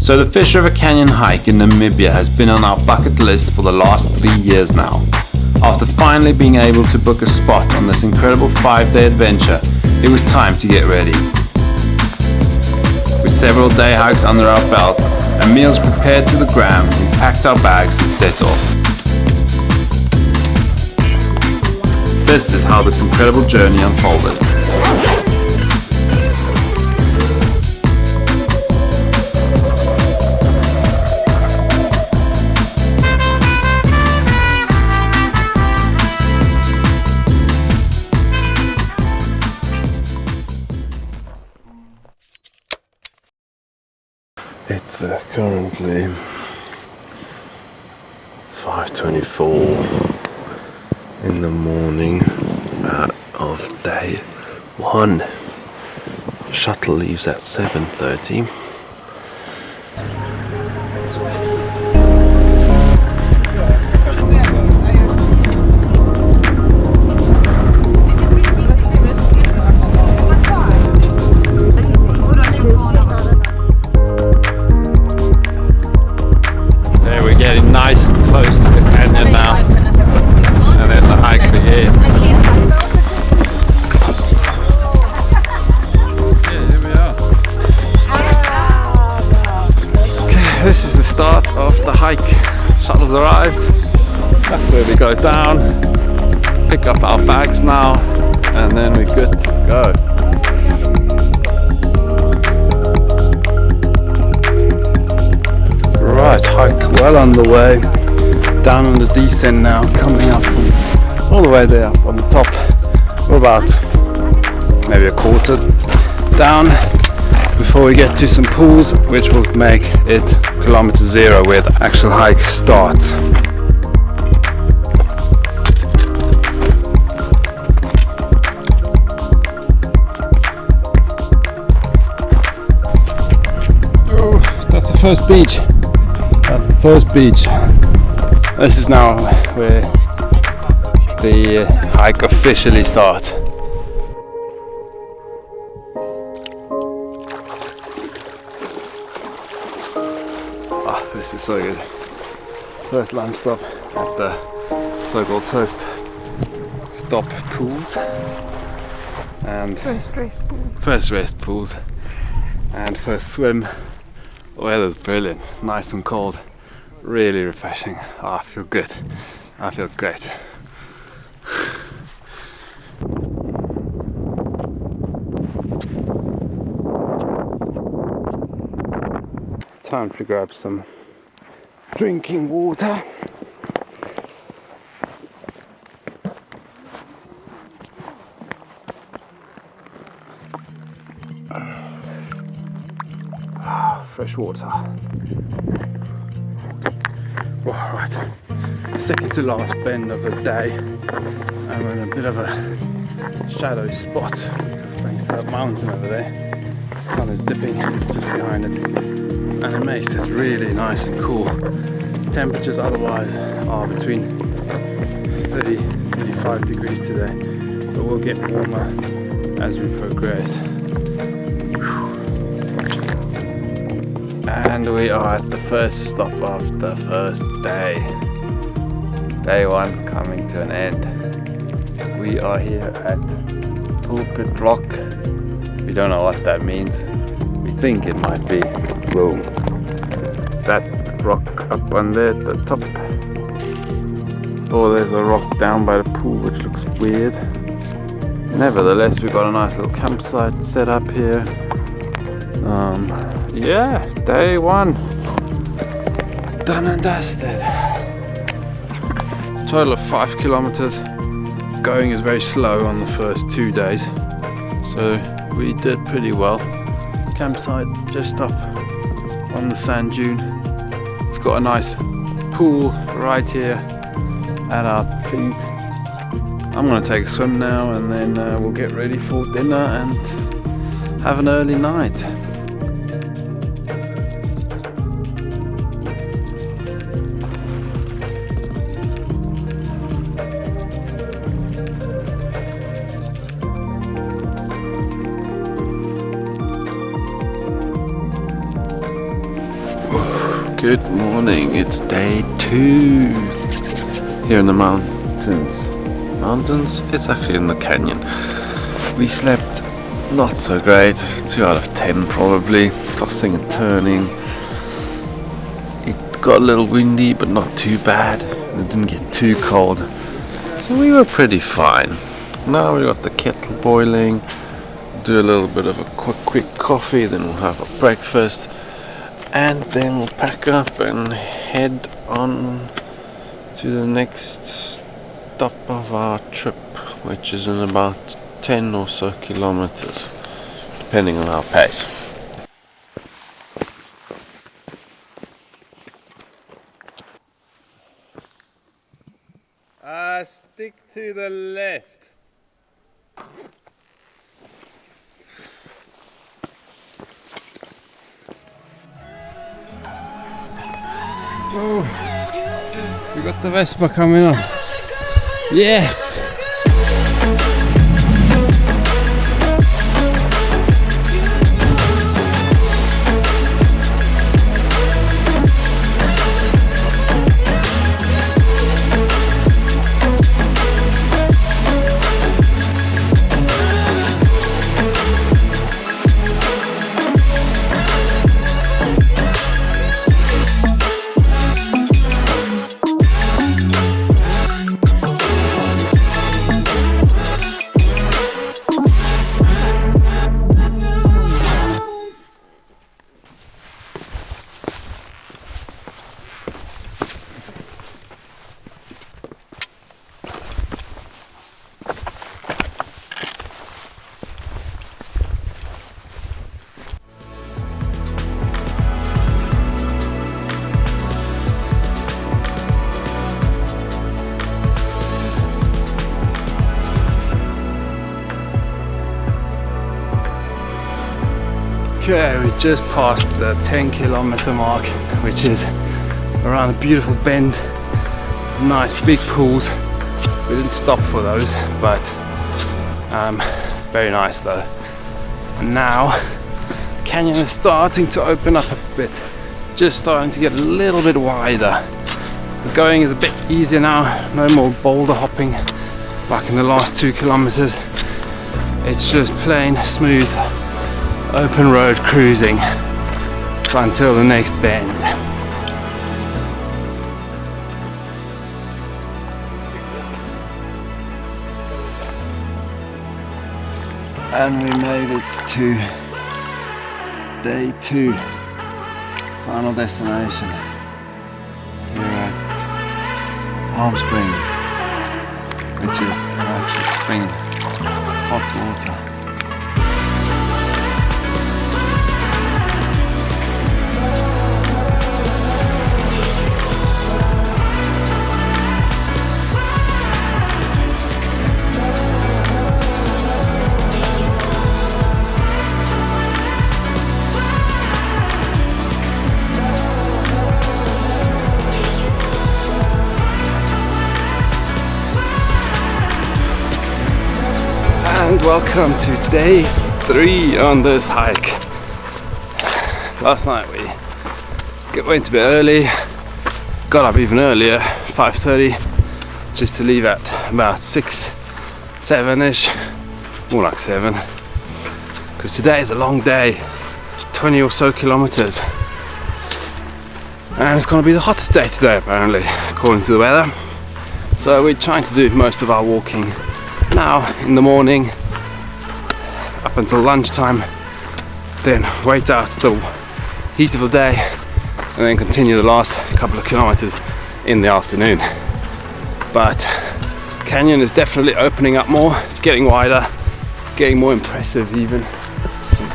So the Fish River Canyon hike in Namibia has been on our bucket list for the last 3 years now. After finally being able to book a spot on this incredible 5-day adventure, it was time to get ready. With several day hikes under our belts and meals prepared to the gram, we packed our bags and set off. This is how this incredible journey unfolded. It's currently 5:24 in the morning of day 1. Shuttle leaves at 7:30. Getting nice and close to the canyon now, and then the hike begins. Yeah, here we are. Okay, this is the start of the hike. Shuttle's arrived. That's where we go down, pick up our bags now, and then we're good to go. Right, hike well underway, down on the descent now, coming up from all the way there up on the top. We're about maybe a quarter down before we get to some pools, which will make it kilometer 0 where the actual hike starts. Oh, that's the first beach. That's the first beach. This is now where the hike officially starts. Ah, this is so good. First lunch stop at the so-called first stop pools and First rest pools and first swim. The weather's brilliant, nice and cold, really refreshing. Oh, I feel good. I feel great. Time to grab some drinking water. Fresh water. Right, second to last bend of the day, and we're in a bit of a shadow spot thanks to that mountain over there. The sun is dipping just behind it, and it makes it really nice and cool. Temperatures otherwise are between 30 35 degrees today, but we'll get warmer as we progress. And we are at the first stop of the first day. Day 1 coming to an end. We are here at Pulpit Block. We don't know what that means. We think it might be boom. That rock up on there at the top. Oh, there's a rock down by the pool which looks weird. Nevertheless, we've got a nice little campsite set up here. Yeah, day 1 done and dusted. Total of 5 kilometers. Going is very slow on the first 2 days, so we did pretty well. Campsite just up on the sand dune. We've got a nice pool right here at our feet. I'm gonna take a swim now, and then we'll get ready for dinner and have an early night. Good morning, it's day 2 here in the mountains. It's actually in the canyon. We slept not so great, 2 out of 10 probably, tossing and turning. It got a little windy but not too bad, and it didn't get too cold, so we were pretty fine. Now we got the kettle boiling, do a little bit of a quick coffee, then we'll have a breakfast, and then we'll pack up and head on to the next stop of our trip, which is in about 10 or so kilometers, depending on our pace. Stick to the left. Oh, we got the Vespa coming on. Yes! Okay, we just passed the 10-kilometer mark, which is around a beautiful bend, nice big pools. We didn't stop for those, but very nice though. And now the canyon is starting to open up a bit, just starting to get a little bit wider. The going is a bit easier now, no more boulder hopping like in the last 2 kilometers. It's just plain smooth open road cruising until the next bend. And we made it to day 2, final destination. We're at Palm Springs, which is an actual spring, hot water. And welcome to day 3 on this hike. Last night we went to bed early, got up even earlier, 5:30, just to leave at about 6, 7ish, more like 7, because today is a long day, 20 or so kilometers, and it's going to be the hottest day today apparently, according to the weather. So we're trying to do most of our walking now in the morning up until lunchtime, then wait out the heat of the day, and then continue the last couple of kilometers in the afternoon. But canyon is definitely opening up more, it's getting wider, it's getting more impressive even. Some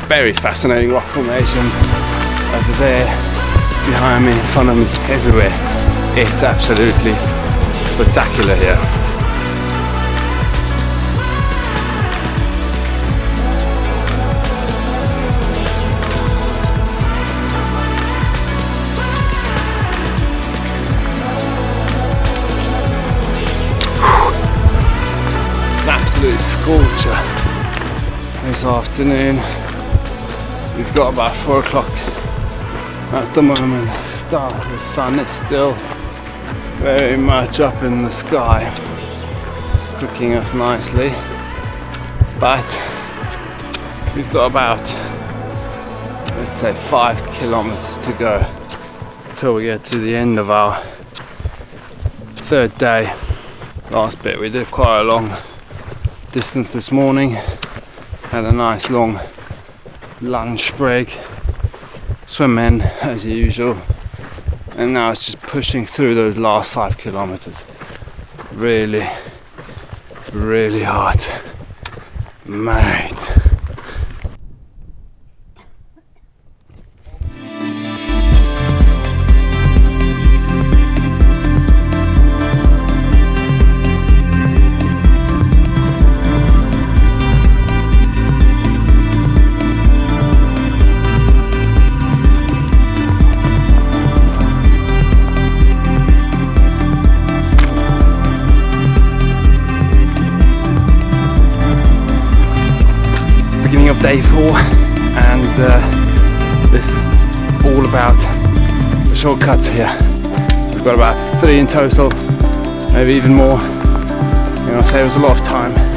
very fascinating rock formations over there, behind me, in front of me, everywhere. It's absolutely spectacular here. Absolute scorcher this afternoon. We've got about 4 o'clock At the moment, the sun is still very much up in the sky, cooking us nicely, but we've got about, let's say, 5 kilometers to go till we get to the end of our third day. Last bit we did quite a long distance this morning, had a nice long lunch break, swim in as usual, and now it's just pushing through those last 5 kilometers. Really hard, mate. Beginning of day 4, and this is all about the shortcuts here. We've got about 3 in total, maybe even more. Save us a lot of time.